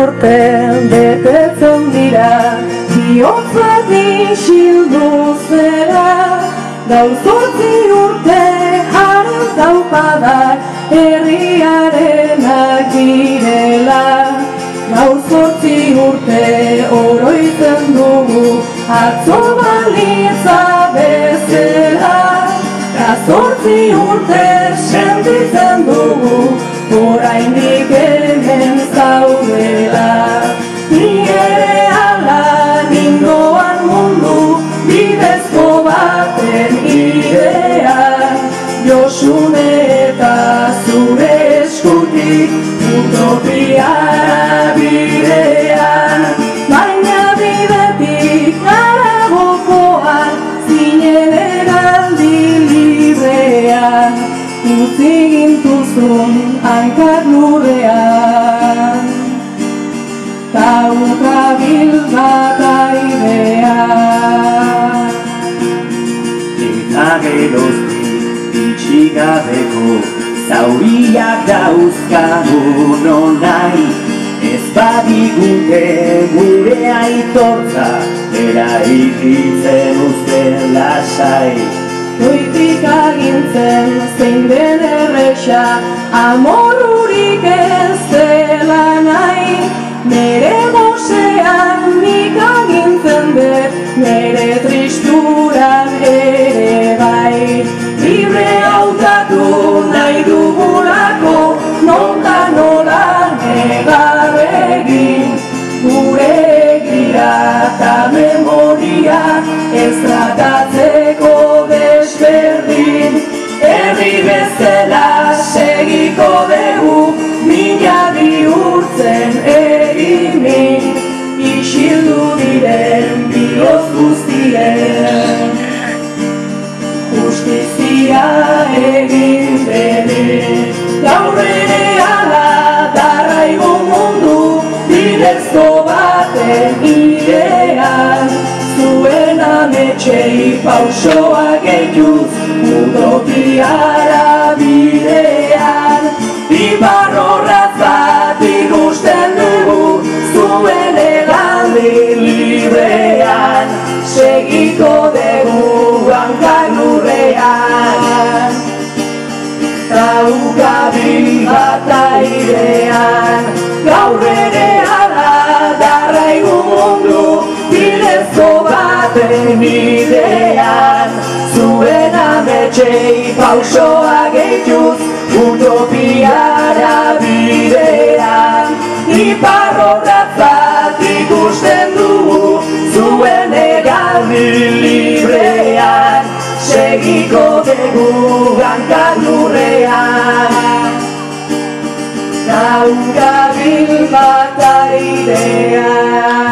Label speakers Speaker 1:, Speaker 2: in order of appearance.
Speaker 1: urte betetzen dira, bihotzak isildu zera. Gau zortzi urte harez daupadak herriarenak direla. Gau zortzi urte oroitzen dugu atzo balitza bezala. Zortzi urte sentitzen dugu oraindik hemen zaudela. Ni ere ala nindoan mundu bidezko baten idea. Josune eta zure eskutik utopiara bidean. Baina bidetik haragokoan zinen eraldi librean. Utzi gintuzun hankak lurrean. Taukabil bat airean.
Speaker 2: Eta geroztik itxigabeko zauriak dauzkagu nonai. Ez badigute gure aitortza eraikitzen uzten lasai.
Speaker 1: Goitik agintzen zein den erresa, amorurik ez dela nahi. Nere gozean nik agintzen dut, nere tristuran ere bai. Libre hautatu nahi dugulako, nonta nola negar egin. Gure egira eta memoria ez tratatzeko desberdin. Herri bezala segiko dugu, mina bihurtzen egimin. Isildu diren bihotz guztien, justizia egin bere. Gaur ere ala darraigu mundu bidezko baten idean. Zuen ametsei pausoa gehituz utopiara bidean. Iparrorratz bat ikusten dugu zuen hegaldi librean. Segiko dugu hankak lurrean. Taukabil bat airean. Gaur ere ala darraigu mundu bidezko baten idean. Zuen ametsei pausoa gehituz utopiara bidean. Iparrorratz bat ikusten dugu zuen hegaldi librean. Segiko dugu hankak lurrean. Taukabil bat airean.